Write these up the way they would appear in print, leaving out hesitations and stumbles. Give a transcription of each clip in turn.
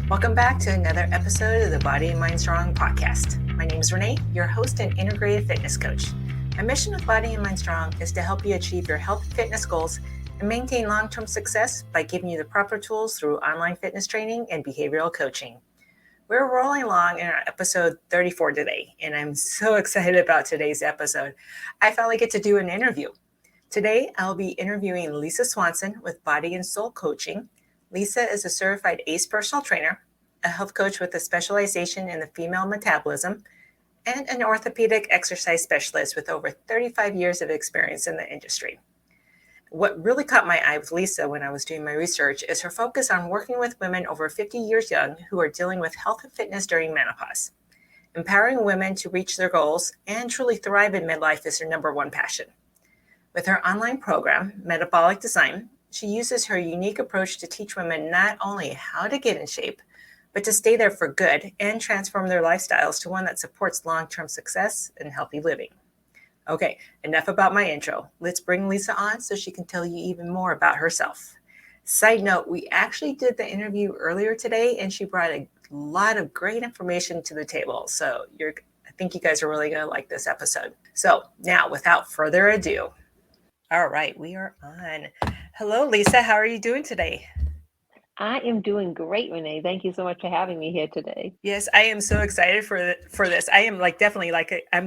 Welcome back to another episode of the Body and Mind Strong podcast. My name is Renee, your host and integrated fitness coach. My mission with Body and Mind Strong is to help you achieve your health and fitness goals and maintain long-term success by giving you the proper tools through online fitness training and behavioral coaching. We're rolling along in our episode 34 today, and I'm so excited about today's episode. I finally get to do an interview. Today, I'll be interviewing Lisa Swanson with Body and Soul Coaching. Lisa is a certified ACE personal trainer, a health coach with a specialization in the female metabolism, and an orthopedic exercise specialist with over 35 years of experience in the industry. What really caught my eye with Lisa when I was doing my research is her focus on working with women over 50 years young who are dealing with health and fitness during menopause. Empowering women to reach their goals and truly thrive in midlife is her number one passion. With her online program, Metabolic Design, she uses her unique approach to teach women not only how to get in shape, but to stay there for good and transform their lifestyles to one that supports long-term success and healthy living. Okay, enough about my intro. Let's bring Lisa on so she can tell you even more about herself. Side note, we actually did the interview earlier today and she brought a lot of great information to the table. So I think you guys are really going to like this episode. So now, without further ado, all right, we are on. Hello, Lisa. How are you doing today? I am doing great, Renee. Thank you so much for having me here today. Yes, I am so excited for this. I am I'm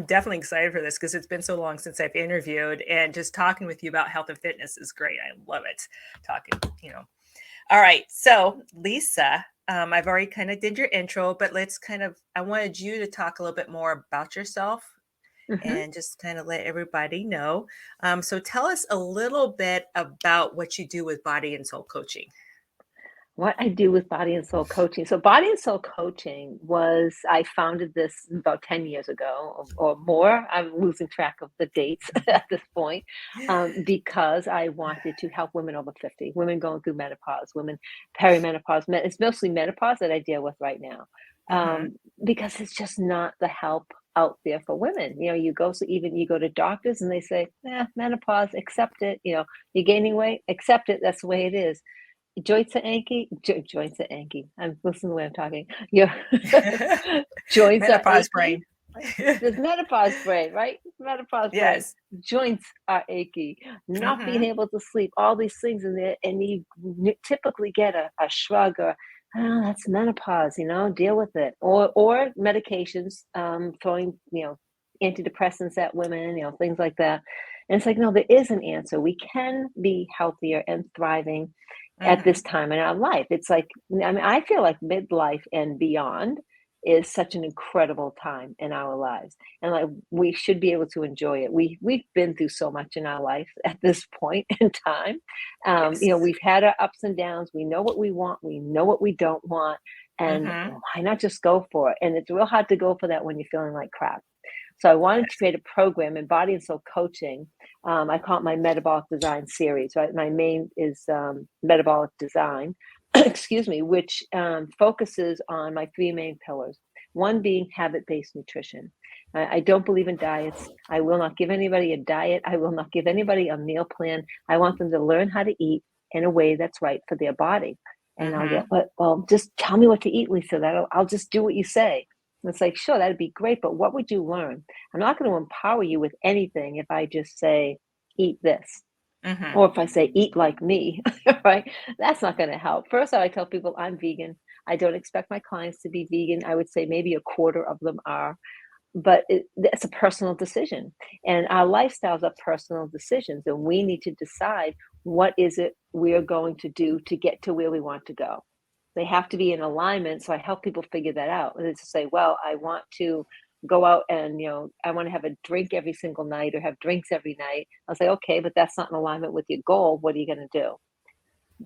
definitely excited for this because it's been so long since I've interviewed, and just talking with you about health and fitness is great. I love it. All right. So, Lisa, I've already kind of did your intro, but I wanted you to talk a little bit more about yourself and just kind of let everybody know. So tell us a little bit about what you do with Body and Soul Coaching. What I do with Body and Soul Coaching. So Body and Soul Coaching I founded this about 10 years ago or more. I'm losing track of the dates at this point because I wanted to help women over 50, women going through menopause, women perimenopause. It's mostly menopause that I deal with right now because it's just not the help out there for women. You go to doctors and they say, menopause, accept it. You're gaining weight, accept it. That's the way it is. Joints are achy. Joints are achy. I'm listening to the way I'm talking. Yeah. Joints menopause are achy. brain. There's menopause brain, right? Menopause yes. brain. Joints are achy. Not being able to sleep. All these things in there, and you typically get a shrug or, oh, that's menopause. Deal with it. Or medications, throwing antidepressants at women. Things like that. And it's like, no, there is an answer. We can be healthier and thriving at this time in our life. It's like, I feel like midlife and beyond is such an incredible time in our lives. And like, we should be able to enjoy it. We've been through so much in our life at this point in time. Yes. We've had our ups and downs. We know what we want. We know what we don't want. And why not just go for it? And it's real hard to go for that when you're feeling like crap. So I wanted to create a program in Body and Soul Coaching. I call it my Metabolic Design series, right? My main is Metabolic Design, excuse me, which focuses on my three main pillars. One being habit-based nutrition. I don't believe in diets. I will not give anybody a diet. I will not give anybody a meal plan. I want them to learn how to eat in a way that's right for their body. And I'll go, well, just tell me what to eat, Lisa. I'll just do what you say. It's like, sure, that'd be great, but what would you learn? I'm not going to empower you with anything if I just say, eat this. Or if I say, eat like me, right? That's not going to help. First, I tell people I'm vegan. I don't expect my clients to be vegan. I would say maybe a quarter of them are. But it's a personal decision. And our lifestyles are personal decisions. And we need to decide what is it we're going to do to get to where we want to go. They have to be in alignment. So I help people figure that out. And it's to say, well, I want to go out and, I want to have a drink every single night or have drinks every night. I'll say, okay, but that's not in alignment with your goal. What are you going to do?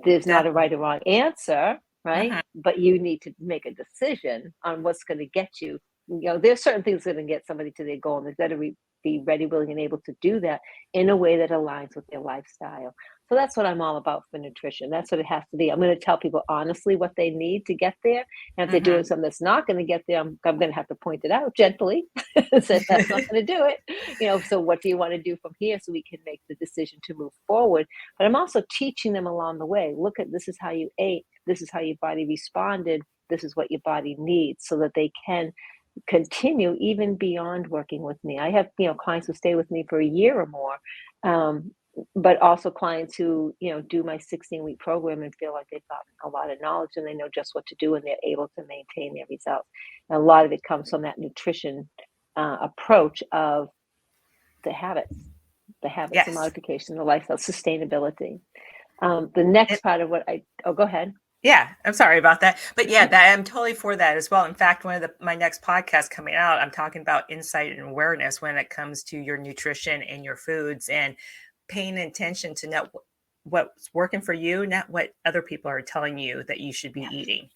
There's not a right or wrong answer, right? But you need to make a decision on what's going to get you. There's certain things that are going to get somebody to their goal, and they've got to be ready, willing, and able to do that in a way that aligns with their lifestyle. So that's what I'm all about for nutrition. That's what it has to be. I'm going to tell people honestly what they need to get there. And if they're doing something that's not going to get there, I'm going to have to point it out gently. Say that's not going to do it. So what do you want to do from here so we can make the decision to move forward? But I'm also teaching them along the way. Look at this is how you ate. This is how your body responded this is what your body needs, so that they can continue even beyond working with me. I have, clients who stay with me for a year or more, but also clients who, do my 16-week program and feel like they've gotten a lot of knowledge and they know just what to do and they're able to maintain their results. And a lot of it comes from that nutrition approach of the habits Yes. of modification, the lifestyle, sustainability. The next part of go ahead. Yeah, I'm sorry about that. But yeah, I'm totally for that as well. In fact, one of my next podcasts coming out, I'm talking about insight and awareness when it comes to your nutrition and your foods, and paying attention to not what's working for you, not what other people are telling you that you should be eating.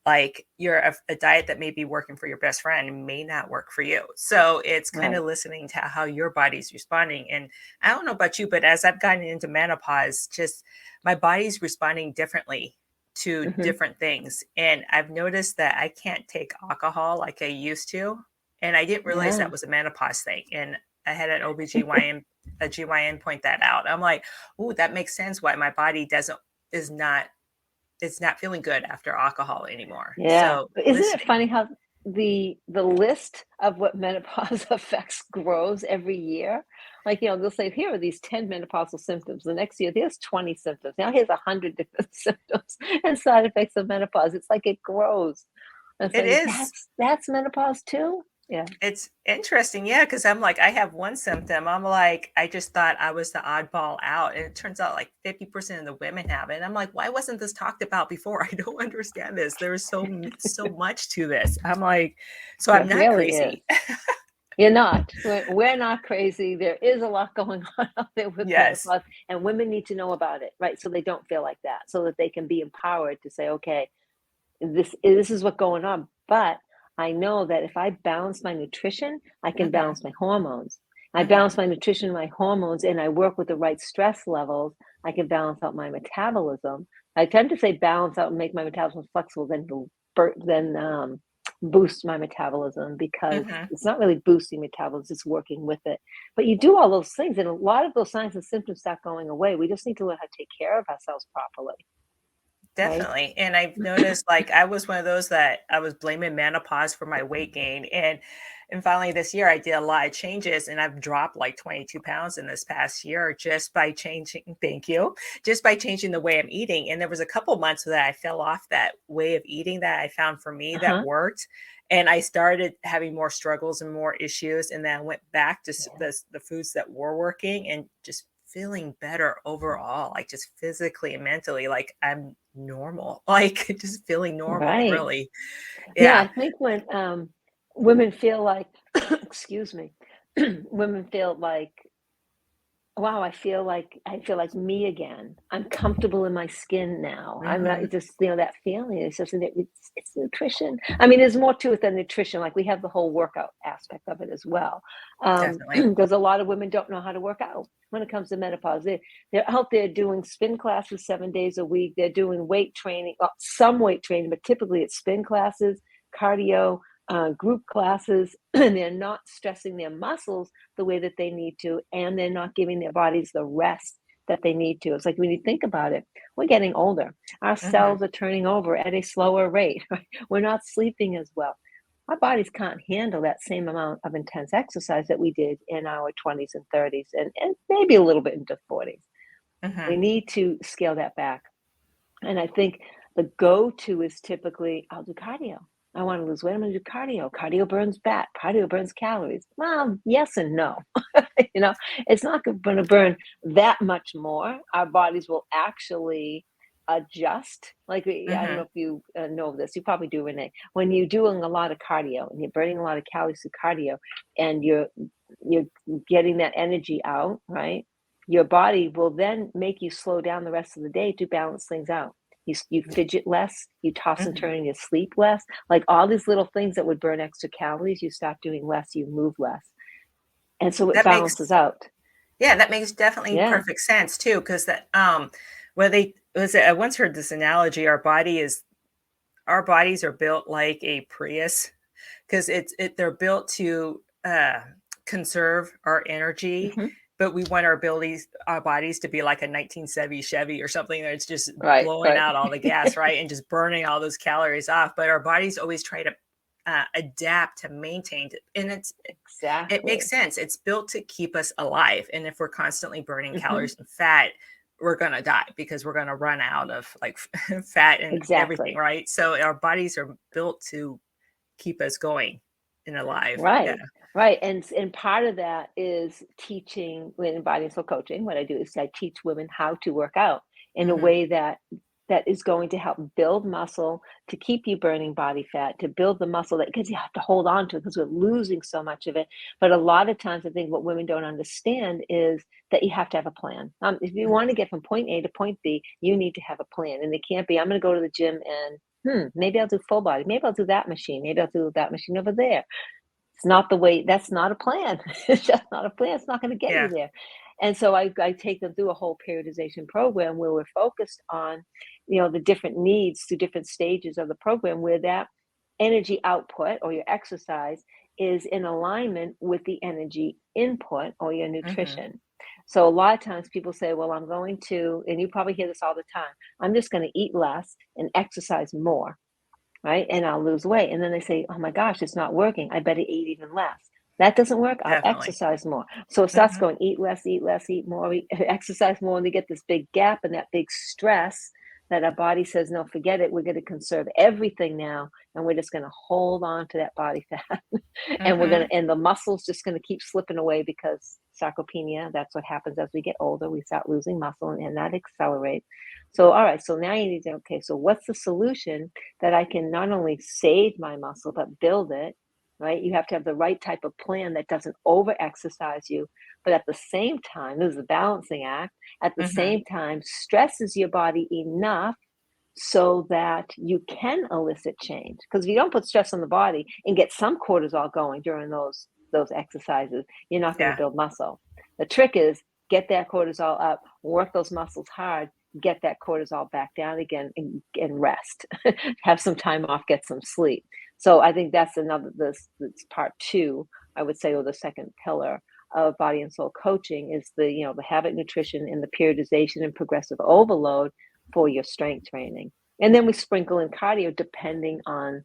Like a diet that may be working for your best friend may not work for you. So it's kind of listening to how your body's responding. And I don't know about you, but as I've gotten into menopause, just my body's responding differently to different things. And I've noticed that I can't take alcohol like I used to. And I didn't realize that was a menopause thing. And I had an GYN point that out. I'm like, oh, that makes sense why my body is not feeling good after alcohol anymore. Yeah. So Isn't it funny how the list of what menopause affects grows every year? Like, they'll say, here are these 10 menopausal symptoms. The next year, there's 20 symptoms. Now here's 100 different symptoms and side effects of menopause. It's like it grows. It is. That's menopause too? Yeah. It's interesting. Yeah. Cause I'm like, I have one symptom. I'm like, I just thought I was the oddball out. And it turns out like 50% of the women have it. And I'm like, why wasn't this talked about before? I don't understand this. There's so much to this. I'm like, so I'm not really crazy. You're not. We're not crazy. There is a lot going on out there with menopause, and women need to know about it, right? So they don't feel like that, so that they can be empowered to say, okay, this is what's going on. But I know that if I balance my nutrition, I can balance my hormones. I balance my nutrition and my hormones, and I work with the right stress levels, I can balance out my metabolism. I tend to say balance out and make my metabolism flexible, then boost my metabolism, because it's not really boosting metabolism, it's working with it. But you do all those things, and a lot of those signs and symptoms start going away. We just need to learn how to take care of ourselves properly. Definitely. Right? And I've noticed, like, I was one of those that I was blaming menopause for my weight gain. And finally this year I did a lot of changes, and I've dropped like 22 pounds in this past year just by changing, just by changing the way I'm eating. And there was a couple months that I fell off that way of eating that I found for me that worked. And I started having more struggles and more issues. And then I went back to the foods that were working, and just feeling better overall, like just physically and mentally, like I'm normal, like just feeling normal, really. Yeah, I think when women feel like, excuse me, women feel like, wow, I feel like me again. I'm comfortable in my skin now. I'm not just, that feeling. It's just, it's nutrition. I mean, there's more to it than nutrition. Like, we have the whole workout aspect of it as well. Definitely. Because a lot of women don't know how to work out when it comes to menopause. They're out there doing spin classes 7 days a week. They're doing weight training, some weight training, but typically it's spin classes, cardio, group classes, and they're not stressing their muscles the way that they need to, and they're not giving their bodies the rest that they need to. It's like, when you think about it, we're getting older. Our cells are turning over at a slower rate. We're not sleeping as well. Our bodies can't handle that same amount of intense exercise that we did in our 20s and 30s, and maybe a little bit into 40s. We need to scale that back. And I think the go-to is typically, I'll do cardio. I want to lose weight, I'm going to do cardio. Cardio burns fat. Cardio burns calories. Well, yes and no. It's not going to burn that much more. Our bodies will actually adjust. Like, I don't know if you know this. You probably do, Renee. When you're doing a lot of cardio and you're burning a lot of calories through cardio, and you're getting that energy out, right? Your body will then make you slow down the rest of the day to balance things out. You fidget less, you toss and turn, and you sleep less. Like, all these little things that would burn extra calories, you stop doing less, you move less. And so it balances out. Yeah, that makes definitely perfect sense too. Because that I once heard this analogy, our bodies are built like a Prius, because they're built to conserve our energy, but we want our bodies to be like a 1970 Chevy or something that's just Right, blowing right. out all the gas, right? And just burning all those calories off. But our bodies always try to adapt to maintain it. And it makes Exactly. sense. It's built to keep us alive. And if we're constantly burning Hmm. calories and fat, we're going to die because we're going to run out of like fat and everything, Exactly. right? So our bodies are built to keep us going and alive. Yeah. Right, right, and part of that is teaching in body and soul coaching. What I do is I teach women how to work out in a Hmm. way that is going to help build muscle, to keep you burning body fat, to build the muscle that because you have to hold on to it because we're losing so much of it. But a lot of times, I think what women don't understand is that you have to have a plan. If you want to get from point A to point B, you need to have a plan, and it can't be I'm going to go to the gym and maybe I'll do full body. Maybe I'll do that machine. Maybe I'll do that machine over there. It's not the way that's not a plan. It's just not a plan. It's not going to get you Yeah. there. And so I take them through a whole periodization program where we're focused on, the different needs through different stages of the program where that energy output or your exercise is in alignment with the energy input or your Hmm. nutrition. So a lot of times people say, well, I'm going to, and you probably hear this all the time, I'm just going to eat less and exercise more, right? And I'll lose weight. And then they say, oh my gosh, it's not working. I better eat even less. That doesn't work. I'll Definitely. exercise more. So it starts Hmm. going eat less, eat more, exercise more. And they get this big gap and that big stress that our body says, no, forget it. We're going to conserve everything now. And we're just going to hold on to that body fat. And Hmm. and the muscle's just going to keep slipping away because sarcopenia, that's what happens as we get older. We start losing muscle and that accelerates. So, all right. So now you need to, okay, so what's the solution that I can not only save my muscle, but build it, right? You have to have the right type of plan that doesn't over exercise you, but at the same time, this is a balancing act, at the Hmm. same time, stresses your body enough so that you can elicit change. Because if you don't put stress on the body and get some cortisol going during those exercises, you're not going to Yeah. build muscle. The trick is get that cortisol up, work those muscles hard, get that cortisol back down again and rest. Have some time off, get some sleep. So I think that's this part two, I would say, or the second pillar of body and soul coaching is the habit nutrition and the periodization and progressive overload for your strength training. And then we sprinkle in cardio depending on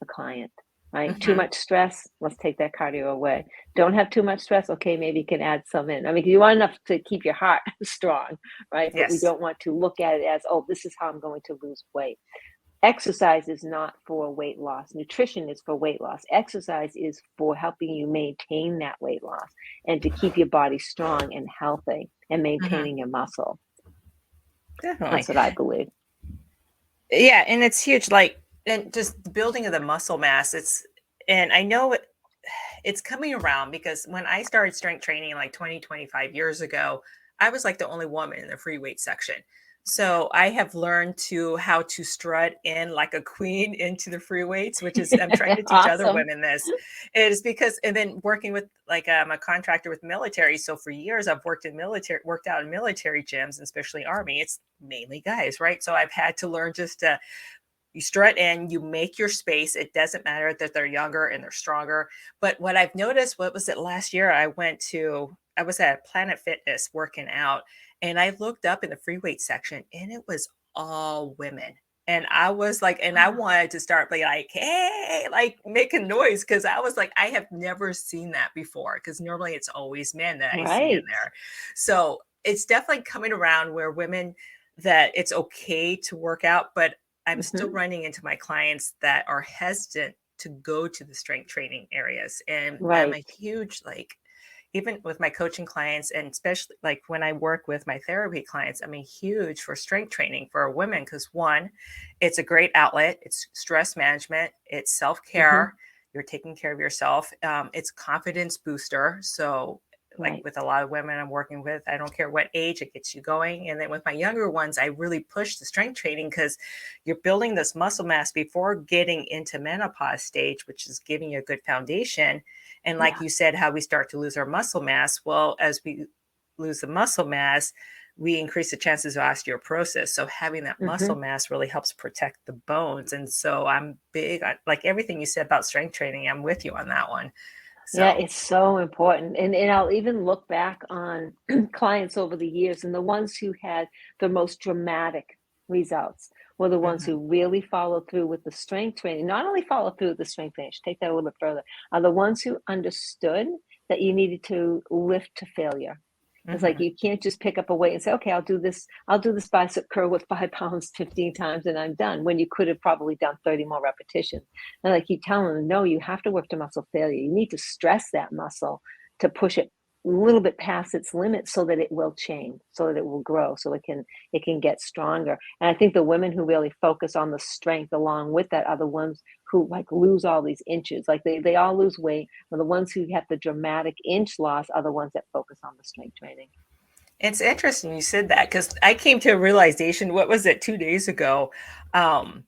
the client, right? Too Hmm. much stress, let's take that cardio away. Don't have too much stress, okay, maybe you can add some in. I mean, you want enough to keep your heart strong, right? But we Yes. don't want to look at it as, oh, this is how I'm going to lose weight. Exercise is not for weight loss. Nutrition is for weight loss. Exercise is for helping you maintain that weight loss and to keep your body strong and healthy and Hmm. maintaining your muscle. Definitely. That's what I believe. Yeah, and it's huge. Like, and just the building of the muscle mass. And I know it's coming around because when I started strength training like 20, 25 years ago, I was like the only woman in the free weight section. So I have learned how to strut in like a queen into the free weights, which is I'm trying to teach other Awesome. women this. It is because and then working with like I'm a contractor with military. So for years I've worked out in military gyms, and especially army. It's mainly guys, right? So I've had to learn just to you strut in, you make your space. It doesn't matter that they're younger and they're stronger. But what I've noticed, what was it last year? I was at Planet Fitness working out, and I looked up in the free weight section and it was all women. And I was like, and I wanted to start being like, hey, like making noise because I was like, I have never seen that before because normally it's always men that I see in Right. there. So it's definitely coming around where women that it's okay to work out, but I'm still Mhm. running into my clients that are hesitant to go to the strength training areas. And I'm Right. a huge, like, even with my coaching clients, and especially like when I work with my therapy clients, I'm a huge for strength training for women because one, it's a great outlet, it's stress management, it's self Mhm. care, you're taking care of yourself, it's confidence booster. So like Right. with a lot of women I'm working with, I don't care what age, it gets you going. And then with my younger ones, I really push the strength training because you're building this muscle mass before getting into menopause stage, which is giving you a good foundation. And like Yeah. you said, how we start to lose our muscle mass. Well, as we lose the muscle mass, we increase the chances of osteoporosis. So having that muscle Mhm. mass really helps protect the bones. And so I'm big on like everything you said about strength training. I'm with you on that one. Yeah, So, it's so important. And I'll even look back on clients over the years, and the ones who had the most dramatic results were the ones mhm. who really followed through with the strength training. Not only follow through with the strength training, I should take that a little bit further, are the ones who understood that you needed to lift to failure. It's like Mhm. you can't just pick up a weight and say, okay, I'll do this bicep curl with 5 pounds 15 times and I'm done, when you could have probably done 30 more repetitions. And I keep telling them, no, you have to work to muscle failure. You need to stress that muscle to push it a little bit past its limit so that it will change, so that it will grow, so it can get stronger. And I think the women who really focus on the strength along with that are the ones who like lose all these inches. Like they all lose weight. And the ones who have the dramatic inch loss are the ones that focus on the strength training. It's interesting you said that because I came to a realization, what was it, 2 days ago? Um,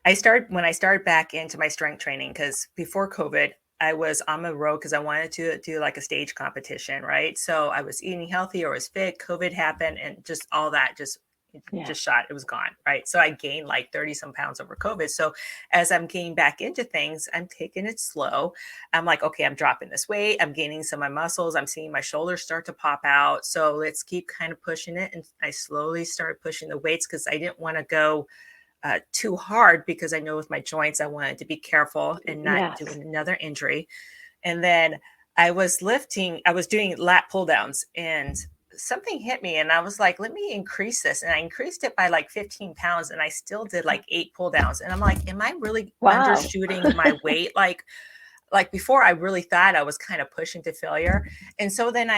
when I started back into my strength training, because before COVID, I was on the road because I wanted to do like a stage competition, right? So I was eating healthy or was fit. COVID happened, and just all that Yeah. just shot. It was gone, right? So I gained like 30 some pounds over COVID. So as I'm getting back into things, I'm taking it slow. I'm like, okay, I'm dropping this weight. I'm gaining some of my muscles. I'm seeing my shoulders start to pop out. So let's keep kind of pushing it. And I slowly started pushing the weights because I didn't want to go too hard, because I know with my joints, I wanted to be careful and not do Yes. another injury. And then I was doing lat pull downs, and something hit me and I was like, let me increase this. And I increased it by like 15 pounds and I still did like 8 pull downs. And I'm like, am I really Wow. undershooting my weight? Like before, I really thought I was kind of pushing to failure. And so then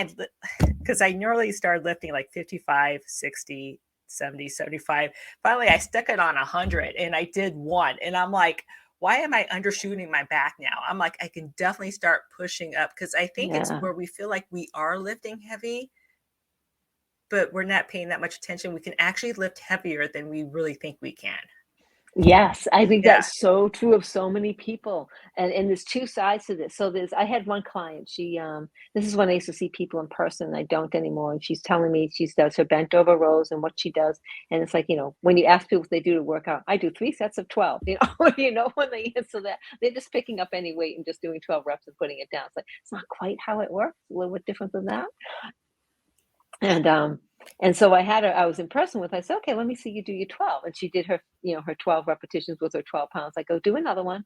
because I nearly started lifting like 55, 60, 70, 75. Finally, I stuck it on 100 and I did one. And I'm like, why am I undershooting my back now? I'm like, I can definitely start pushing up, because I think it's Yeah. where we feel like we are lifting heavy, but we're not paying that much attention. We can actually lift heavier than we really think we can. Yes, I think Yeah. that's so true of so many people. And there's two sides to this. So I had one client, this is when I used to see people in person, I don't anymore. And she's telling me she does her bent over rows and what she does. And it's like, when you ask people what they do to work out, I do 3 sets of 12, when they answer that, they're just picking up any weight and just doing 12 reps and putting it down. It's like, it's not quite how it works. It's a little bit different than that. And so I was in person with her. I said, okay, let me see you do your 12. And she did her 12 repetitions with her 12 pounds. I go, do another one,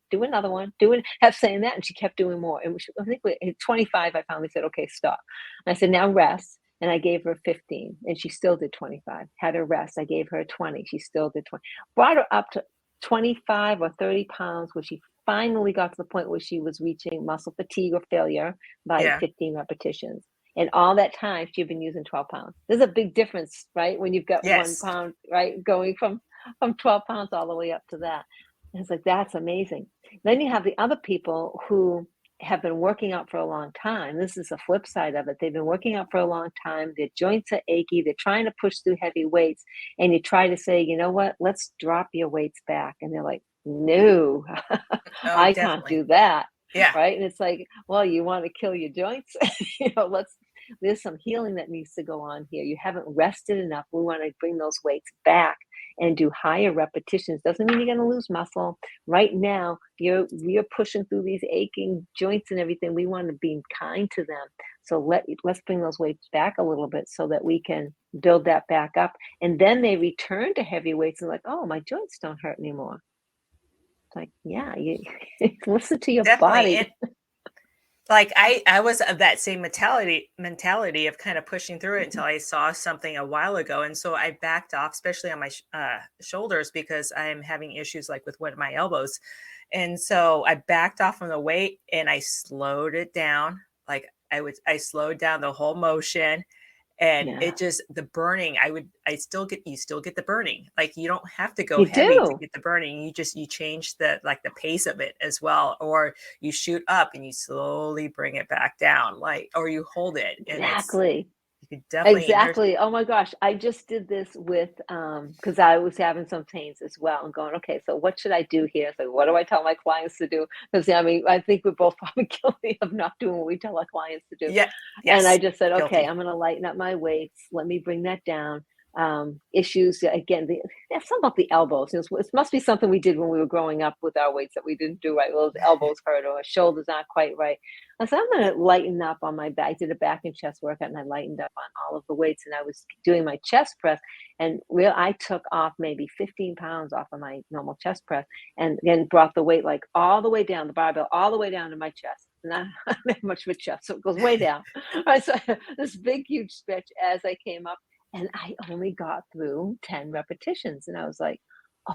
have saying that. And she kept doing more. And I think at 25, I finally said, okay, stop. And I said, now rest. And I gave her 15 and she still did 25. Had her rest. I gave her 20. She still did 20. Brought her up to 25 or 30 pounds, where she finally got to the point where she was reaching muscle fatigue or failure by Yeah. 15 repetitions. And all that time, she'd been using 12 pounds. There's a big difference, right? When you've got 1 pound, right? Going from 12 pounds all the way up to that. And it's like, that's amazing. Then you have the other people who have been working out for a long time. This is the flip side of it. They've been working out for a long time. Their joints are achy. They're trying to push through heavy weights. And you try to say, you know what? Let's drop your weights back. And they're like, no, Oh, I can't definitely. do that. Yeah. Right. And it's like, well, you want to kill your joints? There's some healing that needs to go on here. You haven't rested enough. We want to bring those weights back and do higher repetitions. Doesn't mean you're going to lose muscle. Right now, you're pushing through these aching joints and everything. We want to be kind to them. So let's bring those weights back a little bit so that we can build that back up. And then they return to heavy weights and like, oh, my joints don't hurt anymore. It's like, yeah, you listen to your Definitely. And body. like I was of that same mentality of kind of pushing through it until I saw something a while ago, and so I backed off, especially on my shoulders, because I'm having issues like with one of my elbows. And so I backed off from the weight and I slowed it down. Like I slowed down the whole motion, and Yeah, it just, the burning, you still get the burning. Like you don't have to go you heavy to do. get the burning. You change the pace of it as well, or you shoot up and you slowly bring it back down, like, or you hold it, and Exactly. you could definitely, there's, Exactly. Oh my gosh. I just did this with because I was having some pains as well and going, okay, so what should I do here? So what do I tell my clients to do? Because I mean, I think we're both probably guilty of not doing what we tell our clients to do. yeah, And I yes, just said, okay, guilty. I'm gonna lighten up my weights. Let me bring that down. issues. Again, that's something about the elbows. It must be something we did when we were growing up with our weights that we didn't do right. Well, those elbows hurt or our shoulders aren't quite right. I said, I'm going to lighten up on my back. I did a back and chest workout and I lightened up on all of the weights. And I was doing my chest press and I took off maybe 15 pounds off of my normal chest press and then brought the weight like all the way down, the barbell, all the way down to my chest. Not much of a chest, so it goes way down. Right, so this big, huge stretch as I came up. And I only got through 10 repetitions. And I was like,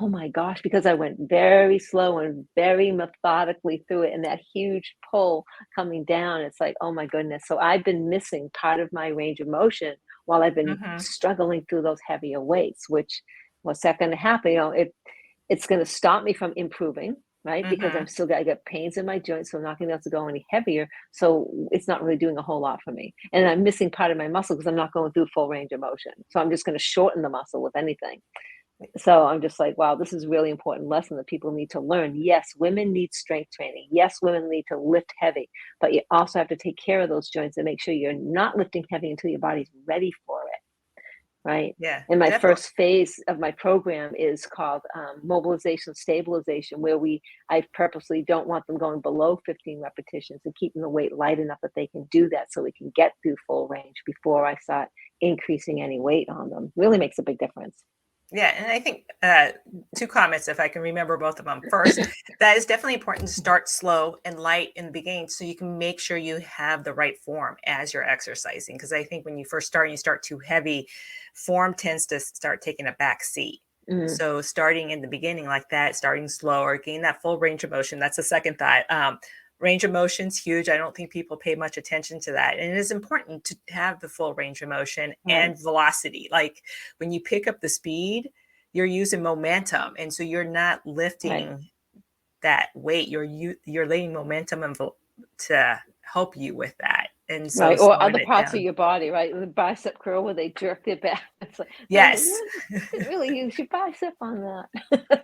oh my gosh, because I went very slow and very methodically through it. And that huge pull coming down, it's like, oh my goodness. So I've been missing part of my range of motion while I've been struggling through those heavier weights, which what's that going to happen? It's going to stop me from improving. Right? Because I got pains in my joints, so I'm not going to be able to go any heavier. So it's not really doing a whole lot for me. And I'm missing part of my muscle because I'm not going through full range of motion. So I'm just going to shorten the muscle with anything. So I'm just like, wow, this is a really important lesson that people need to learn. Yes, women need strength training. Yes, women need to lift heavy, but you also have to take care of those joints and make sure you're not lifting heavy until your body's ready for it. Right. Yeah. And my definitely. first phase of my program is called mobilization stabilization, where I purposely don't want them going below 15 repetitions and keeping the weight light enough that they can do that so we can get through full range before I start increasing any weight on them. Really makes a big difference. Yeah, and I think two comments, if I can remember both of them. First, that is definitely important to start slow and light in the beginning so you can make sure you have the right form as you're exercising. Because I think when you first start, you start too heavy, form tends to start taking a back seat. So starting in the beginning like that, starting slower, gain that full range of motion. That's the second thought. Range of motion's huge. I don't think people pay much attention to that. And it is important to have the full range of motion and velocity. Like when you pick up the speed, you're using momentum. And so you're not lifting that weight. You're laying momentum to help you with that. And so or other parts of your body, right? The bicep curl where they jerk their back. It's like, yes. You didn't really use your bicep on that.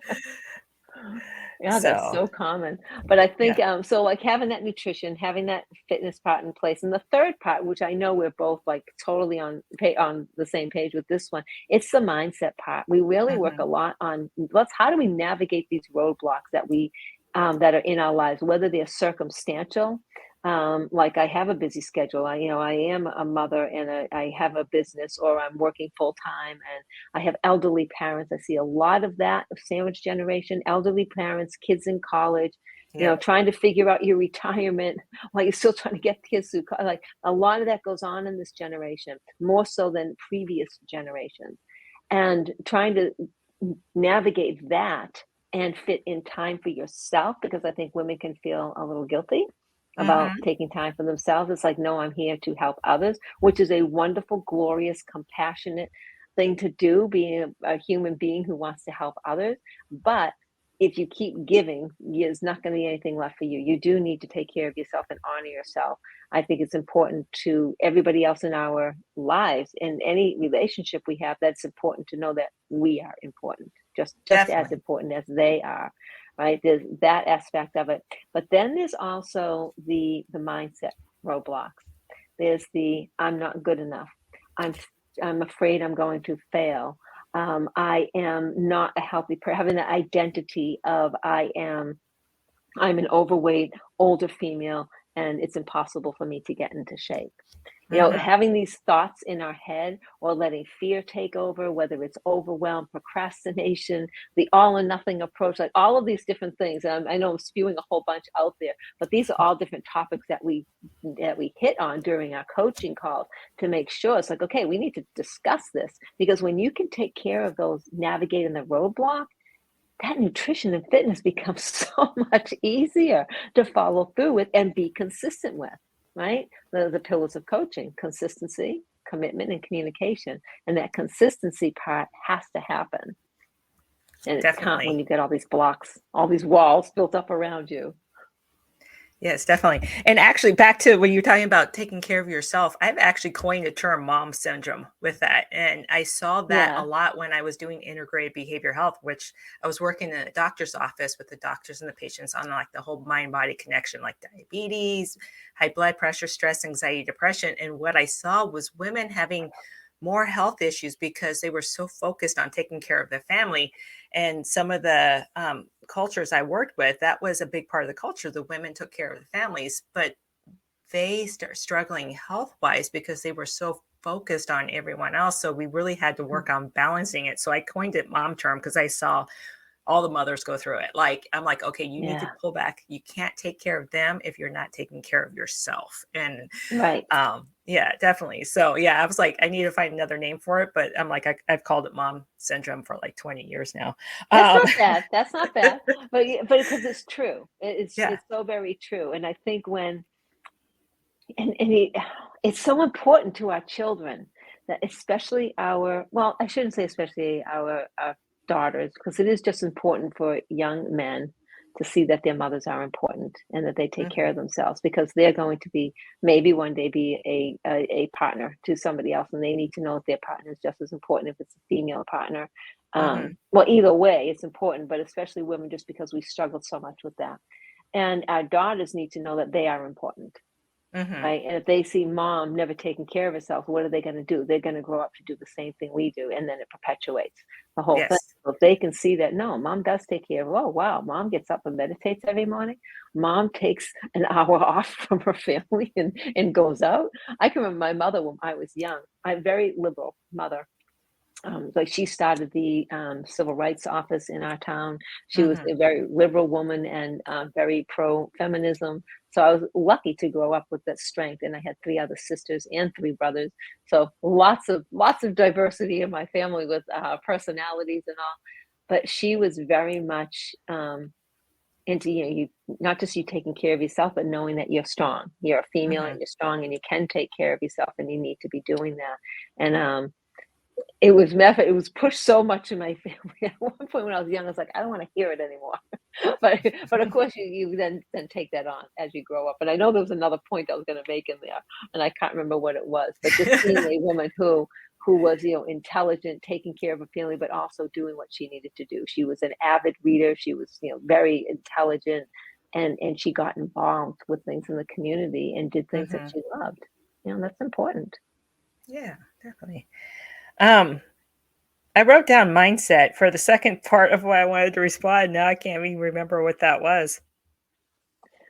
Yeah, that's so common. But I think so like having that nutrition, having that fitness part in place. And the third part, which I know we're both like totally on the same page with this one, it's the mindset part. We really work a lot on how do we navigate these roadblocks that that are in our lives, whether they're circumstantial. Like I have a busy schedule. I am a mother and I have a business, or I'm working full time, and I have elderly parents. I see a lot of that sandwich generation, elderly parents, kids in college, trying to figure out your retirement while you're still trying to get kids through. Like a lot of that goes on in this generation, more so than previous generations, and trying to navigate that and fit in time for yourself, because I think women can feel a little guilty about taking time for themselves. It's like, no, I'm here to help others, which is a wonderful, glorious, compassionate thing to do, being a human being who wants to help others. But if you keep giving, there's not going to be anything left for you. You do need to take care of yourself and honor yourself. I think it's important to everybody else in our lives, in any relationship we have, that's important to know that we are important, just as important as they are. Right? There's that aspect of it. But then there's also the mindset roadblocks. There's the I'm not good enough. I'm afraid I'm going to fail. I am not a healthy person, having the identity of I'm an overweight, older female, and it's impossible for me to get into shape. Having these thoughts in our head, or letting fear take over, whether it's overwhelm, procrastination, the all or nothing approach, like all of these different things. And I know I'm spewing a whole bunch out there, but these are all different topics that we hit on during our coaching calls to make sure it's like, okay, we need to discuss this, because when you can take care of those, navigating the roadblock, that nutrition and fitness becomes so much easier to follow through with and be consistent with. Right? The pillars of coaching: consistency, commitment, and communication. And that consistency part has to happen. And it can't when you get all these blocks, all these walls built up around you. Yes, definitely. And actually, back to when you're talking about taking care of yourself, I've actually coined the term mom syndrome with that. And I saw that a lot when I was doing integrated behavior health, which I was working in a doctor's office with the doctors and the patients on like the whole mind-body connection, like diabetes, high blood pressure, stress, anxiety, depression. And what I saw was women having more health issues because they were so focused on taking care of the family. And some of the cultures I worked with, that was a big part of the culture. The women took care of the families, but they start struggling health wise because they were so focused on everyone else. So we really had to work on balancing it. So I coined it mom term because I saw all the mothers go through it. Like, I'm like, okay, you need to pull back. You can't take care of them if you're not taking care of yourself. And Right. yeah, definitely. So yeah, I was like, I need to find another name for it, but I'm like, I've called it mom syndrome for like 20 years now. That's not bad. That's not bad. But because it's true. Yeah. It's so very true. And I think when and it's so important to our children that especially well, I shouldn't say especially our daughters, because it is just important for young men to see that their mothers are important and that they take care Mhm. of themselves, because they're going to be maybe one day be a partner to somebody else, and they need to know that their partner is just as important if it's a female partner. Mhm. Well, either way, it's important, but especially women, just because we struggle so much with that. And our daughters need to know that they are important. Mhm. Right, and if they see mom never taking care of herself, what are they gonna do? They're gonna grow up to do the same thing we do, and then it perpetuates the whole thing. Yes. So if they can see that, no, mom does take care of, oh, wow, mom gets up and meditates every morning. Mom takes an hour off from her family and goes out. I can remember my mother when I was young. I'm a very liberal mother. Like she started the civil rights office in our town. She was Mhm. a very liberal woman and very pro feminism. So I was lucky to grow up with that strength. And I had three other sisters and three brothers. So lots of diversity in my family with personalities and all. But she was very much into you not just you taking care of yourself, but knowing that you're strong. You're a female and Mhm. you're strong and you can take care of yourself, and you need to be doing that. And it was pushed so much in my family. At one point when I was young, I was like, "I don't wanna hear it anymore." But of course, you then take that on as you grow up, and I know there was another point I was gonna make in there, and I can't remember what it was, but just being a woman who was, intelligent, taking care of a family, but also doing what she needed to do. She was an avid reader, she was, very intelligent, and she got involved with things in the community and did things that Mhm. she loved. That's important. Yeah, definitely. Um, I wrote down mindset for the second part of what I wanted to respond. Now I can't even remember what that was.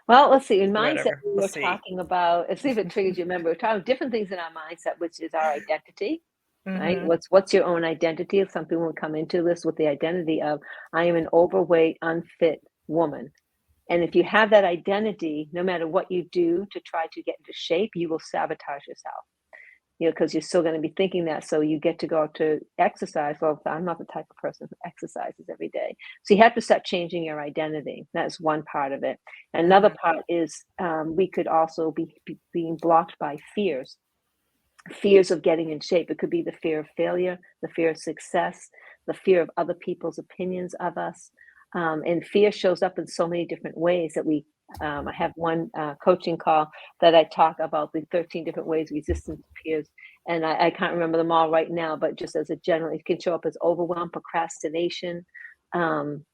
Well, let's see. In mindset, Whatever. we We'll were see. talking about, let's see if it triggers you. Remember, we're talking different things in our mindset, which is our identity, right? Mhm. What's your own identity? Some people will come into this with the identity of, I am an overweight, unfit woman. And if you have that identity, no matter what you do to try to get into shape, you will sabotage yourself. Because you're still going to be thinking that. So you get to go out to exercise. Well, I'm not the type of person who exercises every day. So you have to start changing your identity. That's one part of it. Another Mhm. part is we could also be being blocked by fears of getting in shape. It could be the fear of failure, the fear of success, the fear of other people's opinions of us. And fear shows up in so many different ways that I have one coaching call that I talk about the 13 different ways resistance appears. And I can't remember them all right now, but just as a general, it can show up as overwhelm, procrastination. Um,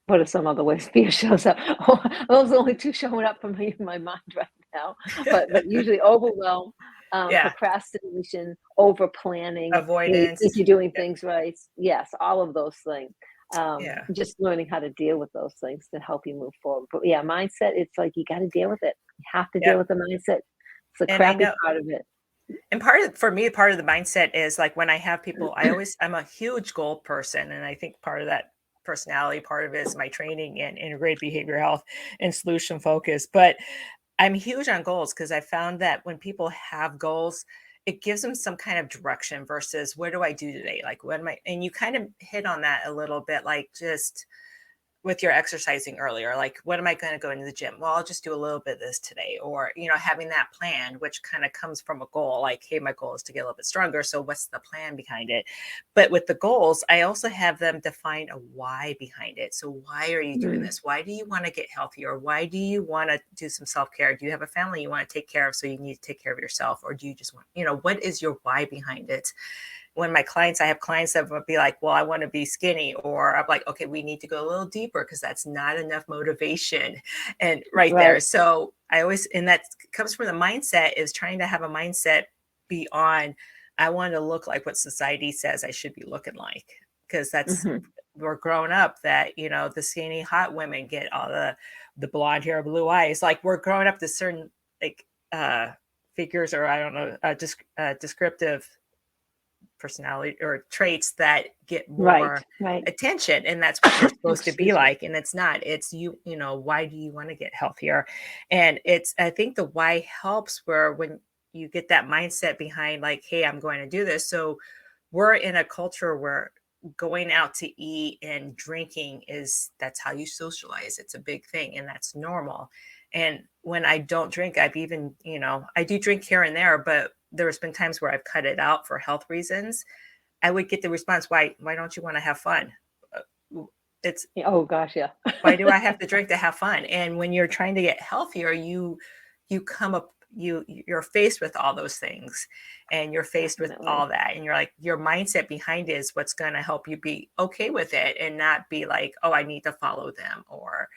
what are some other ways fear shows up? Oh, those are only two showing up for me in my mind right now. But usually overwhelm, Yeah. procrastination, over planning. You think Avoidance. you're doing Yeah. things right. Yes, all of those things. Yeah. Just learning how to deal with those things to help you move forward. But yeah, mindset. It's like you got to deal with it. You have to deal Yep. with the mindset. It's the And I crappy know part of it. and for me, part of the mindset is like when I have people, I'm a huge goal person. And I think part of that personality, part of it is my training in integrated behavioral health and solution focus. But I'm huge on goals because I found that when people have goals, it gives them some kind of direction versus what do I do today? Like, what am I? And you kind of hit on that a little bit, like just with your exercising earlier, like, what am I going to go into the gym? Well, I'll just do a little bit of this today. Or, having that plan, which kind of comes from a goal, like, hey, my goal is to get a little bit stronger. So what's the plan behind it? But with the goals, I also have them define a why behind it. So why are you doing Mm, this? Why do you want to get healthier? Why do you want to do some self-care? Do you have a family you want to take care of? So you need to take care of yourself? Or do you just want, what is your why behind it? When I have clients that would be like, well, I want to be skinny, or I'm like, okay, we need to go a little deeper because that's not enough motivation. And right there. right. So I always, and that comes from the mindset is trying to have a mindset. beyond, I want to look like what society says I should be looking like. Because that's, we're grown up that, the skinny hot women get all the blonde hair, blue eyes. Like, we're growing up to certain, like, figures, or I don't know, descriptive personality or traits that get more attention, and that's what you're supposed to be like. And it's not. It's why do you want to get healthier? And I think the why helps, where when you get that mindset behind, like, hey, I'm going to do this. So we're in a culture where going out to eat and drinking that's how you socialize. It's a big thing, and that's normal. And when I don't drink, I've even, I do drink here and there, but there's been times where I've cut it out for health reasons. I would get the response, why don't you want to have fun? It's, oh gosh, yeah. Why do I have to drink to have fun? And when you're trying to get healthier, you come up, you're faced with all those things, and you're faced with all that, and you're like, your mindset behind it is what's going to help you be okay with it, and not be like, oh, I need to follow them, or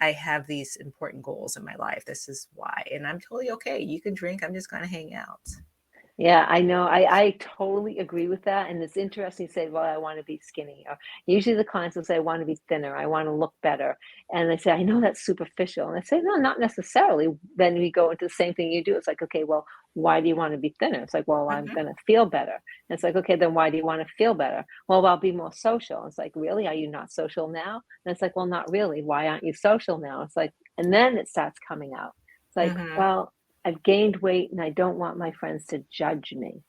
I have these important goals in my life, this is why. And I'm totally okay, you can drink, I'm just going to hang out. Yeah, I know. I totally agree with that. And it's interesting to say, well, I want to be skinny. Or usually the clients will say, I want to be thinner. I want to look better. And they say, I know that's superficial. And I say, no, not necessarily. Then we go into the same thing you do. It's like, okay, well, why do you want to be thinner? It's like, well, I'm going to feel better. And it's like, okay, then why do you want to feel better? Well, I'll be more social. It's like, really? Are you not social now? And it's like, well, not really. Why aren't you social now? It's like, and then it starts coming out. It's like, well, I've gained weight and I don't want my friends to judge me,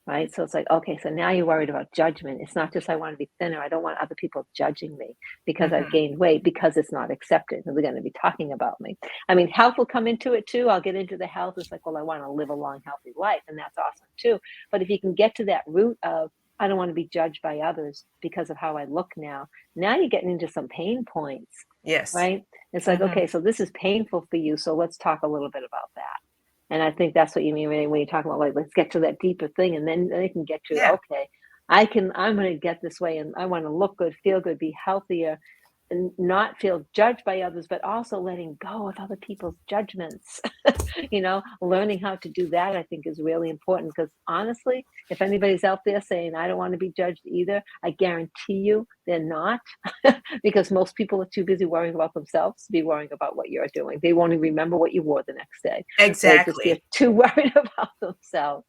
right? So it's like, okay, so now you're worried about judgment. It's not just I want to be thinner. I don't want other people judging me because I've gained weight, because it's not accepted. And they're going to be talking about me. I mean, health will come into it too. I'll get into the health. It's like, well, I want to live a long, healthy life. And that's awesome too. But if you can get to that root of, I don't want to be judged by others because of how I look now you're getting into some pain points. Yes. Right? It's like, okay, so this is painful for you. So let's talk a little bit about that. And I think that's what you mean when you're talking about, like, let's get to that deeper thing. And then they can get to, okay, I'm going to get this way, and I want to look good, feel good, be healthier, and not feel judged by others, but also letting go of other people's judgments. Learning how to do that, I think, is really important, because honestly, if anybody's out there saying, I don't want to be judged either, I guarantee you they're not, because most people are too busy worrying about themselves to be worrying about what you're doing. They won't even remember what you wore the next day. Exactly. They're too worried about themselves.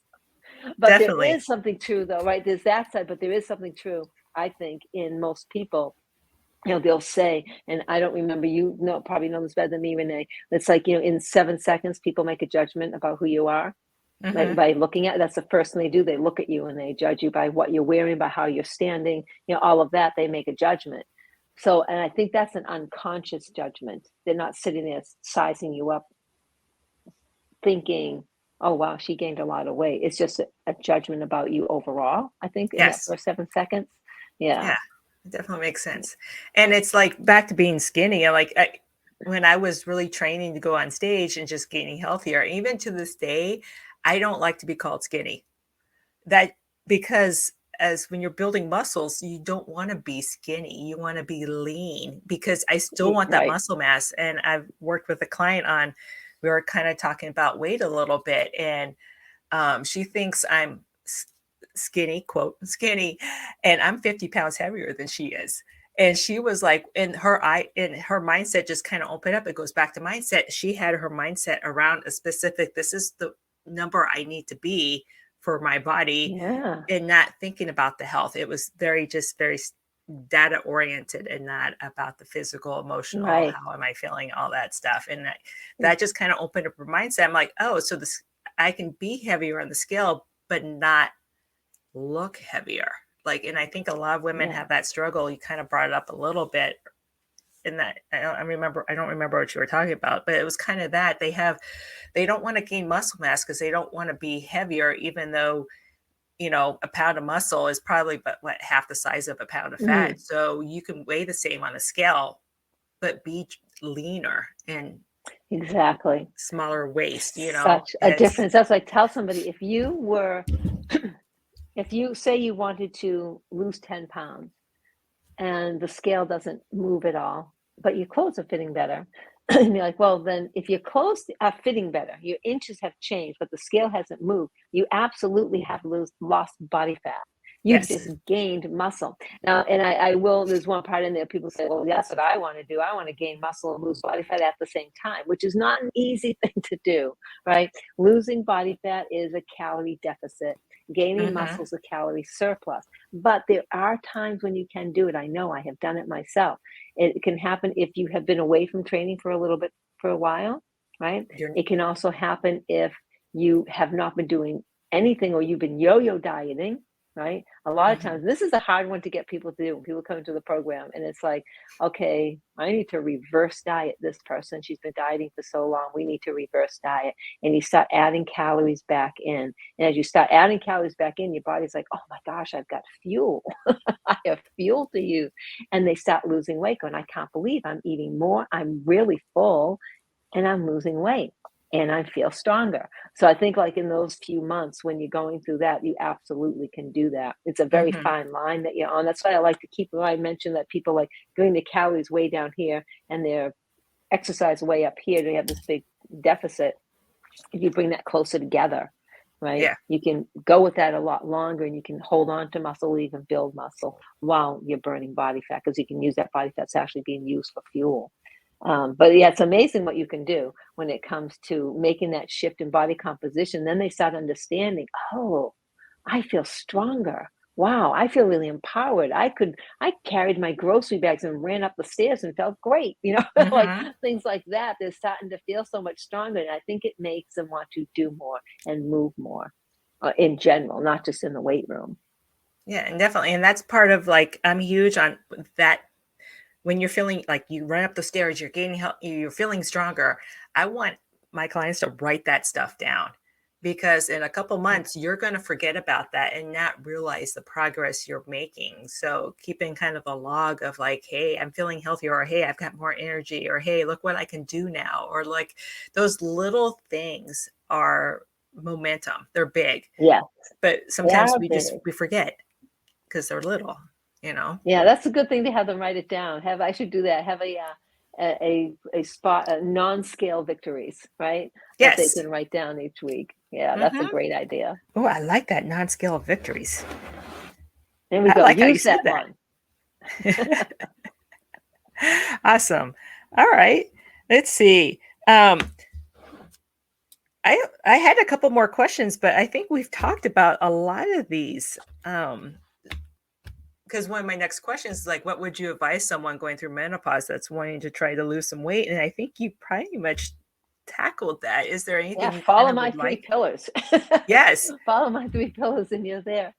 But Definitely. There is something true, though, right? There's that side, but there is something true, I think, in most people. They'll say, and I don't remember, probably know this better than me, Renee. It's like, in 7 seconds, people make a judgment about who you are. By looking at it. That's the first thing they do. They look at you and they judge you by what you're wearing, by how you're standing, all of that. They make a judgment. So, and I think that's an unconscious judgment. They're not sitting there sizing you up, thinking, oh, wow, she gained a lot of weight. It's just a judgment about you overall, I think, in that first 7 seconds. Yeah. It definitely makes sense. And it's like, back to being skinny, when I was really training to go on stage and just getting healthier, even to this day, I don't like to be called skinny. Because as when you're building muscles, you don't want to be skinny. You want to be lean, because I still want that muscle mass. And I've worked with a client we were kind of talking about weight a little bit, and she thinks I'm skinny, quote, skinny, and I'm 50 pounds heavier than she is. And she was like, in her mindset just kind of opened up. It goes back to mindset. She had her mindset around a specific, this is the number I need to be for my body, and not thinking about the health. It was very data oriented, and not about the physical, emotional, how am I feeling, all that stuff. And that just kind of opened up her mindset. I'm like, oh, so I can be heavier on the scale, but not look heavier. And I think a lot of women have that struggle. You kind of brought it up a little bit in that. I don't remember what you were talking about, but it was kind of that they don't want to gain muscle mass because they don't want to be heavier, even though, a pound of muscle is probably half the size of a pound of fat. So you can weigh the same on a scale, but be leaner and exactly smaller waist, such a difference. That's like, tell somebody, if you say you wanted to lose 10 pounds and the scale doesn't move at all, but your clothes are fitting better, And you're like, well, then if your clothes are fitting better, your inches have changed, but the scale hasn't moved, you absolutely have lost body fat. You've Yes. just gained muscle. Now, and I will, there's one part in there, people say, well, that's what I want to do. I want to gain muscle and lose body fat at the same time, which is not an easy thing to do, right? Losing body fat is a calorie deficit. Gaining muscle is a calorie surplus. But there are times when you can do it. I know I have done it myself. It can happen if you have been away from training for a while, right? It can also happen if you have not been doing anything or you've been yo-yo dieting, right? A lot of times, this is a hard one to get people to do. When people come into the program and it's like, okay, I need to reverse diet this person. She's been dieting for so long. We need to reverse diet. And you start adding calories back in. And as you start adding calories back in, your body's like, oh my gosh, I've got fuel. I have fuel to use. And they start losing weight going, I can't believe I'm eating more. I'm really full and I'm losing weight. And I feel stronger. So I think like in those few months when you're going through that, you absolutely can do that. It's a very fine line that you're on. That's why I like to keep, I mentioned that people like doing the calories way down here and their exercise way up here, they have this big deficit. If you bring that closer together, right? Yeah. You can go with that a lot longer and you can hold on to muscle, even build muscle while you're burning body fat, because you can use that body fat's actually being used for fuel. But yeah, it's amazing what you can do when it comes to making that shift in body composition. Then they start understanding, oh, I feel stronger. Wow, I feel really empowered. I carried my grocery bags and ran up the stairs and felt great. Like things like that. They're starting to feel so much stronger. And I think it makes them want to do more and move more in general, not just in the weight room. Yeah, and definitely. And that's part of like, I'm huge on that. When you're feeling like you run up the stairs, you're gaining help, you're feeling stronger. I want my clients to write that stuff down, because in a couple months, you're going to forget about that and not realize the progress you're making. So keeping kind of a log of like, hey, I'm feeling healthier, or hey, I've got more energy, or hey, look what I can do now. Or like those little things are momentum. They're big. Yeah. But sometimes we forget because they're little. Yeah, that's a good thing to have them write it down. I should do that. Have a non-scale victories, right? Yes. That they can write down each week. Yeah, that's a great idea. Oh, I like that, non-scale victories. There we go. Like Use that one. Awesome. All right. Let's see. I had a couple more questions, but I think we've talked about a lot of these. Because one of my next questions is like, what would you advise someone going through menopause that's wanting to try to lose some weight? And I think you pretty much tackled that. Is there anything you follow my three pillars? Yes. Follow my three pillars and you're there.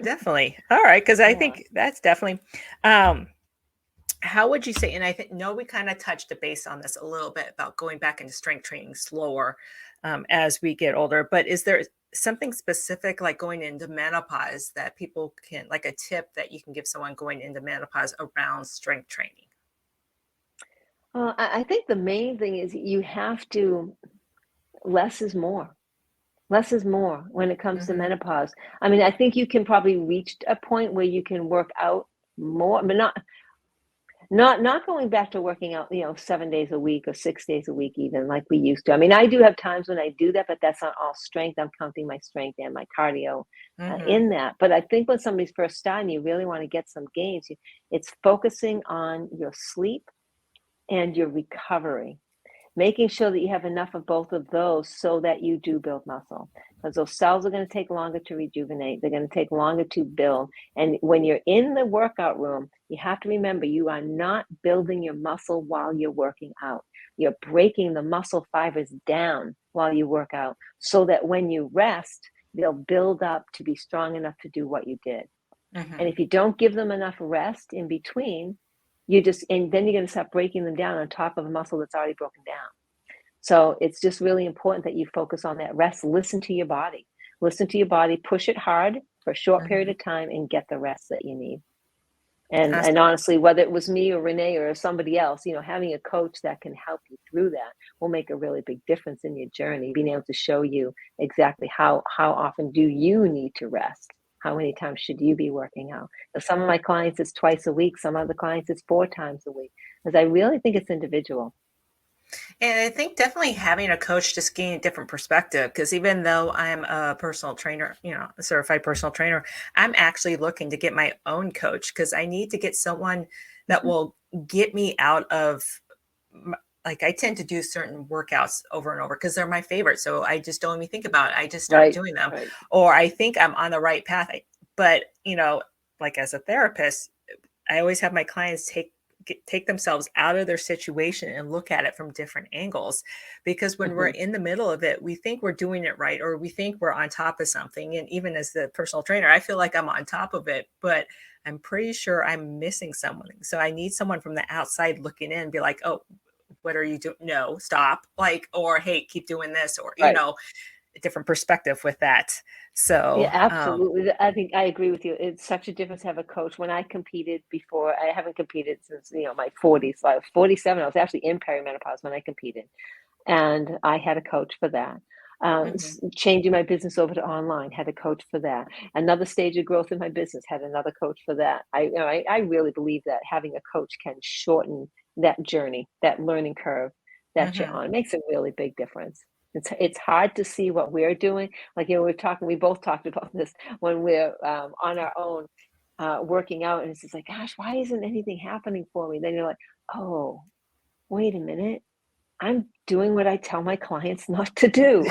Definitely. All right. Because I think that's definitely, how would you say, and I know we kind of touched a base on this a little bit about going back into strength training slower as we get older, but is there something specific like going into menopause that people can, like a tip that you can give someone going into menopause around strength training? I think the main thing is you have to, less is more. Less is more when it comes to menopause. I mean, I think you can probably reach a point where you can work out more, but not going back to working out, 7 days a week or 6 days a week, even like we used to. I mean, I do have times when I do that, but that's not all strength. I'm counting my strength and my cardio in that. But I think when somebody's first starting, you really want to get some gains. It's focusing on your sleep and your recovery, making sure that you have enough of both of those so that you do build muscle. Because those cells are going to take longer to rejuvenate. They're going to take longer to build. And when you're in the workout room, you have to remember you are not building your muscle while you're working out. You're breaking the muscle fibers down while you work out so that when you rest, they'll build up to be strong enough to do what you did. And if you don't give them enough rest in between, and then you're going to start breaking them down on top of a muscle that's already broken down. So it's just really important that you focus on that rest. Listen to your body, push it hard for a short period of time and get the rest that you need. And honestly, whether it was me or Renee or somebody else, having a coach that can help you through that will make a really big difference in your journey, being able to show you exactly how often do you need to rest. how many times should you be working out? So some of my clients it's twice a week, some other clients it's 4 times a week, because I really think it's individual. And I think definitely having a coach just gain a different perspective, because even though I'm a personal trainer, a certified personal trainer, I'm actually looking to get my own coach, because I need to get someone that Mhm. will get me out of like, I tend to do certain workouts over and over because they're my favorite. So I just don't even think about it. I just start Right, doing them, right. or I think I'm on the right path. But, like as a therapist, I always have my clients take themselves out of their situation and look at it from different angles, because when we're Mhm. in the middle of it, we think we're doing it right, or we think we're on top of something. And even as the personal trainer, I feel like I'm on top of it, but I'm pretty sure I'm missing something. So I need someone from the outside looking in, be like, oh, what are you doing? No, stop. Like, or hey, keep doing this, or Right. a different perspective with that. Yeah, So absolutely. I think I agree with you. It's such a difference to have a coach. When I competed before, I haven't competed since, my 40s. So I was 47. I was actually in perimenopause when I competed. And I had a coach for that. mhm. Changing my business over to online, had a coach for that. Another stage of growth in my business, had another coach for that. I really believe that having a coach can shorten that journey, that learning curve that you're Mhm. on. It makes a really big difference. It's hard to see what we're doing. Like, we both talked about this when we're on our own, working out, and it's just like, gosh, why isn't anything happening for me? Then you're like, oh, wait a minute. I'm doing what I tell my clients not to do.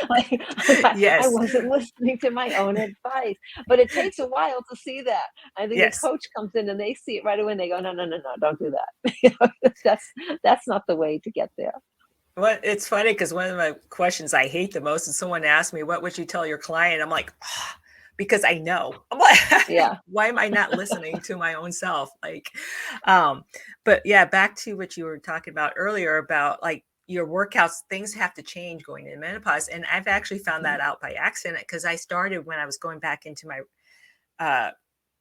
Like, I Yes. wasn't listening to my own advice, but it takes a while to see that. I think a Yes. coach comes in and they see it right away and they go, "No, no, no, no, don't do that." You know, that's not the way to get there. Well, it's funny because one of the questions I hate the most is someone asked me, "What would you tell your client?" I'm like, "Ah," because I know. I'm like, Yeah. why am I not listening to my own self? Like, um, but yeah, back to what you were talking about earlier about like your workouts, things have to change going into menopause. And I've actually found Mhm. that out by accident, because I started when I was going back into uh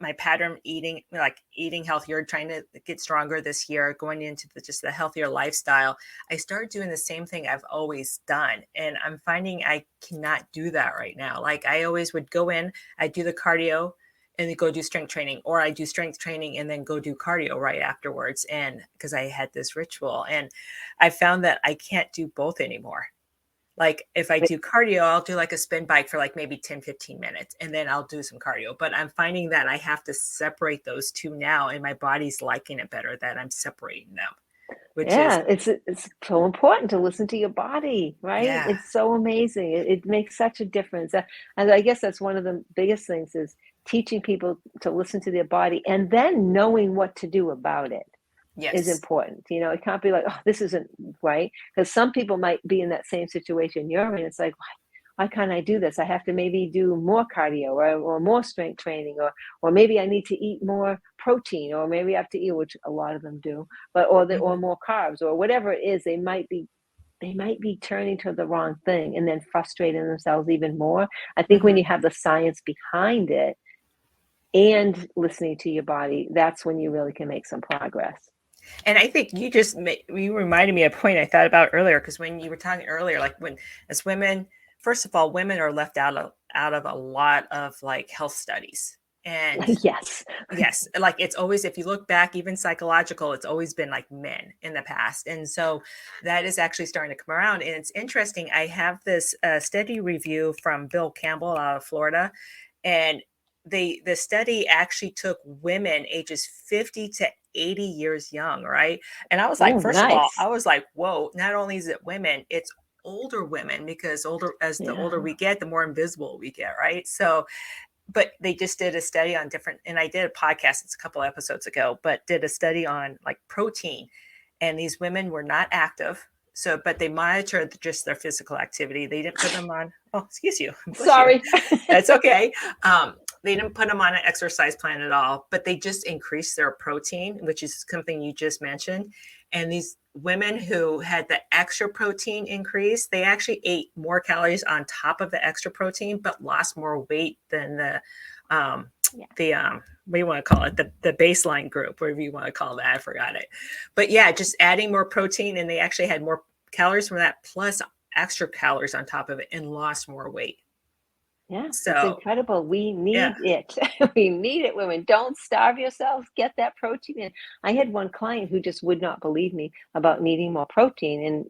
my pattern eating, like eating healthier, trying to get stronger this year, going into just the healthier lifestyle. I started doing the same thing I've always done, and I'm finding I cannot do that right now. Like, I always would go in, I do the cardio and then go do strength training, or I do strength training and then go do cardio right afterwards, and because I had this ritual, and I found that I can't do both anymore. Like, if I Right. do cardio, I'll do like a spin bike for like maybe 10, 15 minutes, and then I'll do some cardio. But I'm finding that I have to separate those two now, and my body's liking it better that I'm separating them, which is, Yeah, it's so important to listen to your body, right? yeah. It's so amazing. It makes such a difference. And I guess that's one of the biggest things is teaching people to listen to their body and then knowing what to do about it is Yes. important. It can't be like, oh, this isn't right. Because some people might be in that same situation you're in. It's like, why can't I do this? I have to maybe do more cardio or more strength training, or maybe I need to eat more protein, or maybe I have to eat, which a lot of them do, but or Mhm. more carbs, or whatever it is, they might be turning to the wrong thing and then frustrating themselves even more. I think when you Mhm. have the science behind it and listening to your body, that's when you really can make some progress. And I think you reminded me of a point I thought about earlier, because when you were talking earlier, like when as women, first of all, women are left out of a lot of like health studies. And Yes. yes, like it's always, if you look back, even psychological, it's always been like men in the past. And so that is actually starting to come around. And it's interesting. I have this study review from Bill Campbell out of Florida. And the study actually took women ages 50 to 80 years young, right? And I was like, Oh, first of all, I nice. was like, whoa, not only is it women, it's older women, because the older Yeah. we get, the more invisible we get, right? So but they just did a study on different, and I did a podcast, it's a couple episodes ago, but did a study on like protein, and these women were not active. So but they monitored just their physical activity. They didn't put them on, oh, excuse you, bless you. Sorry. That's okay. They didn't put them on an exercise plan at all, but they just increased their protein, which is something you just mentioned. And these women who had the extra protein increase, they actually ate more calories on top of the extra protein, but lost more weight than um, Yeah. what do you want to call it? The baseline group, whatever you want to call that. I forgot it. But yeah, just adding more protein, and they actually had more calories from that plus extra calories on top of it and lost more weight. Yeah, it's So, incredible. We yeah. need it. We need it, women. Don't starve yourselves. Get that protein in. I had one client who just would not believe me about needing more protein. And,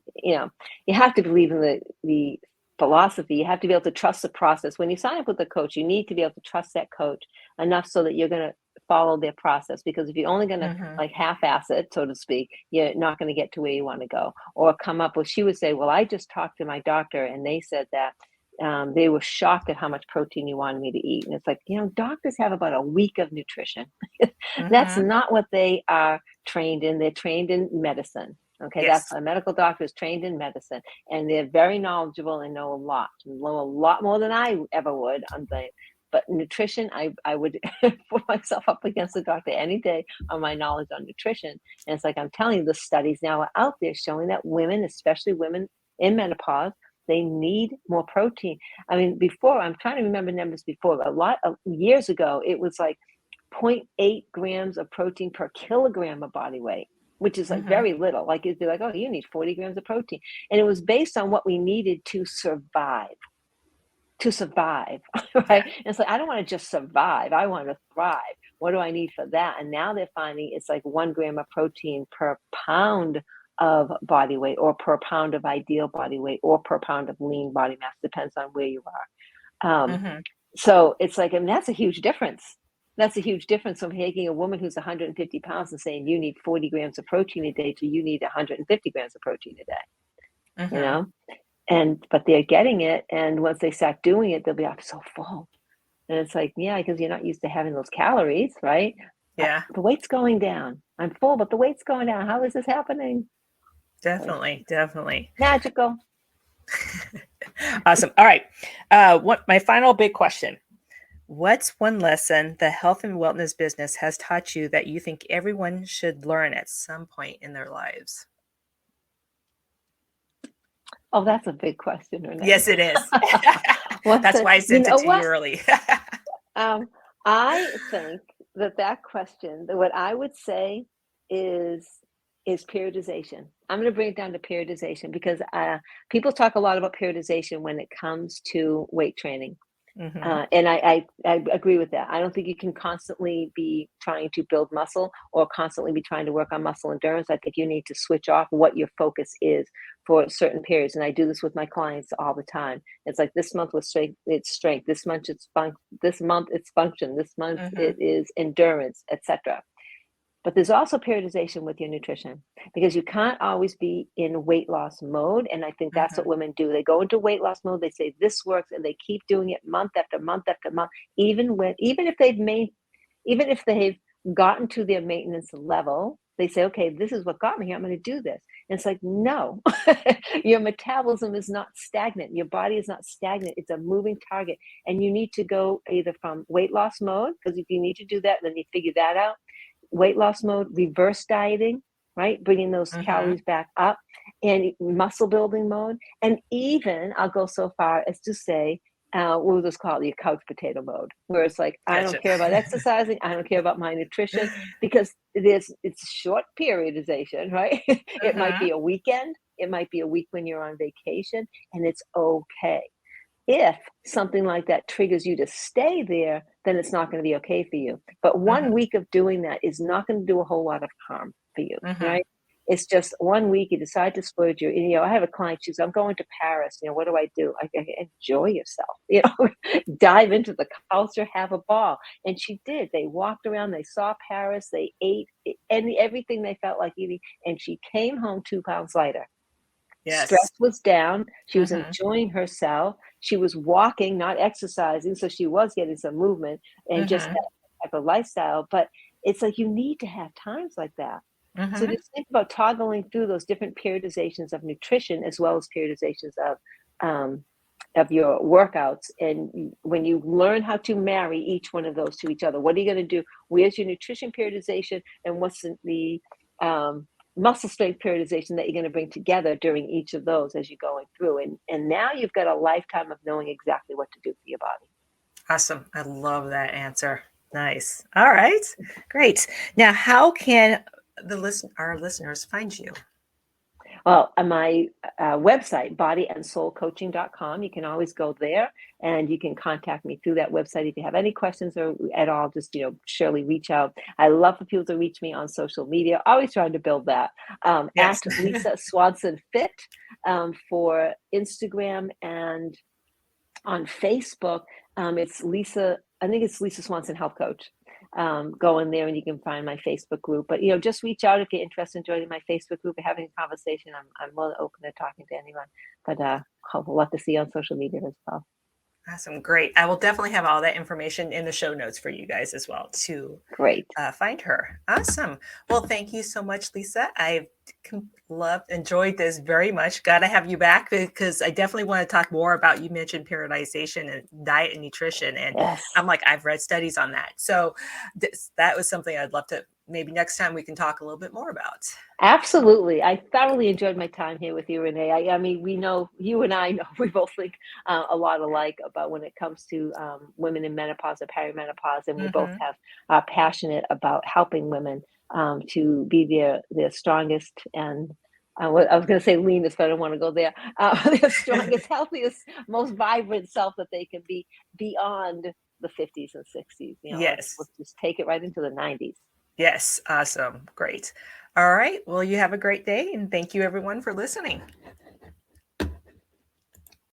you have to believe in the philosophy. You have to be able to trust the process. When you sign up with a coach, you need to be able to trust that coach enough so that you're going to follow their process. Because if you're only going to like half-ass it, so to speak, you're not going to get to where you want to go. Or come up with, she would say, well, I just talked to my doctor and they said that they were shocked at how much protein you wanted me to eat. And it's like, doctors have about a week of nutrition. That's not what they are trained in. They're trained in medicine. Okay, Yes. that's a medical doctor is trained in medicine, and they're very knowledgeable and know a lot more than I ever would on the. But nutrition, I would put myself up against the doctor any day on my knowledge on nutrition. And it's like, I'm telling you, the studies now are out there showing that women, especially women in menopause, they need more protein. I mean, before, I'm trying to remember numbers before, but a lot of years ago, it was like 0.8 grams of protein per kilogram of body weight, which is like very little. Like it'd be like, oh, you need 40 grams of protein. And it was based on what we needed to survive. Right? Yeah. And it's like, I don't want to just survive. I want to thrive. What do I need for that? And now they're finding it's like 1 gram of protein per pound of body weight, or per pound of ideal body weight, or per pound of lean body mass, depends on where you are. So it's like, and that's a huge difference. That's a huge difference from taking a woman who's 150 pounds and saying you need 40 grams of protein a day to you need 150 grams of protein a day, but they're getting it. And once they start doing it, they'll be, I'm so full. And it's like, yeah, because you're not used to having those calories, right? Yeah. The weight's going down. I'm full, but the weight's going down. How is this happening? Definitely. Magical. Awesome. All right. My final big question. What's one lesson the health and wellness business has taught you that you think everyone should learn at some point in their lives? Oh, that's a big question, Renee. Yes, it is. That's why I sent it to you early. I think that question, what I would say is periodization. I'm going to bring it down to periodization because people talk a lot about periodization when it comes to weight training. And I agree with that. I don't think you can constantly be trying to build muscle or constantly be trying to work on muscle endurance. I think you need to switch off what your focus is for certain periods. And I do this with my clients all the time. It's like this month was strength, it's strength. This month it's function. This month it is endurance, etc. But there's also periodization with your nutrition because you can't always be in weight loss mode. And I think that's what women do. They go into weight loss mode. They say this works and they keep doing it month after month after month, even if they've gotten to their maintenance level. They say, okay, this is what got me here. I'm going to do this. And it's like, no, your metabolism is not stagnant. Your body is not stagnant. It's a moving target. And you need to go either from weight loss mode, because if you need to do that, then you figure that out. Weight loss mode, reverse dieting, right? Bringing those calories back up, and muscle building mode. And even I'll go so far as to say, we'll just call it your couch potato mode, where it's like, I don't care about exercising. I don't care about my nutrition, because it's short periodization, right? It might be a weekend. It might be a week when you're on vacation, and it's okay. If something like that triggers you to stay there, then it's not going to be okay for you. But 1 week of doing that is not going to do a whole lot of harm for you, right? It's just 1 week you decide to splurge. I have a client, she's, I'm going to Paris. What do? I enjoy yourself, dive into the culture, have a ball. And she did. They walked around, they saw Paris, they ate everything they felt like eating. And she came home 2 pounds lighter. Yes. Stress was down. She was enjoying herself. She was walking, not exercising. So she was getting some movement and just that type of lifestyle. But it's like, you need to have times like that. So just think about toggling through those different periodizations of nutrition as well as periodizations of your workouts. And when you learn how to marry each one of those to each other, what are you going to do? Where's your nutrition periodization, and what's the muscle strength periodization that you're going to bring together during each of those as you're going through? And now you've got a lifetime of knowing exactly what to do for your body. Awesome. I love that answer. Nice. All right. Great. Now, how can our listeners find you? Well, on my website, bodyandsoulcoaching.com, you can always go there and you can contact me through that website. If you have any questions or at all, just, surely reach out. I love for people to reach me on social media, always trying to build that, Yes. at Lisa Swanson Fit for Instagram, and on Facebook, it's Lisa, I think it's Lisa Swanson Health Coach. Go in there and you can find my Facebook group. But just reach out if you're interested in joining my Facebook group and having a conversation. I'm more than open to talking to anyone. But I'll love to see you on social media as well. Awesome. Great. I will definitely have all that information in the show notes for you guys as well to Great. Find her. Awesome. Well, thank you so much, Lisa. I've enjoyed this very much. Got to have you back because I definitely want to talk more about, you mentioned periodization and diet and nutrition. And Yes. I'm like, I've read studies on that. So that was something I'd love to, maybe next time we can talk a little bit more about. Absolutely. I thoroughly enjoyed my time here with you, Renee. I mean, we know, you and I know, we both think a lot alike about when it comes to women in menopause or perimenopause, and we both are passionate about helping women to be their strongest and I was going to say leanest, but I don't want to go there. Their strongest, healthiest, most vibrant self that they can be beyond the 50s and 60s. Yes. Let's just take it right into the 90s. Yes. Awesome. Great. All right. Well, you have a great day, and thank you everyone for listening.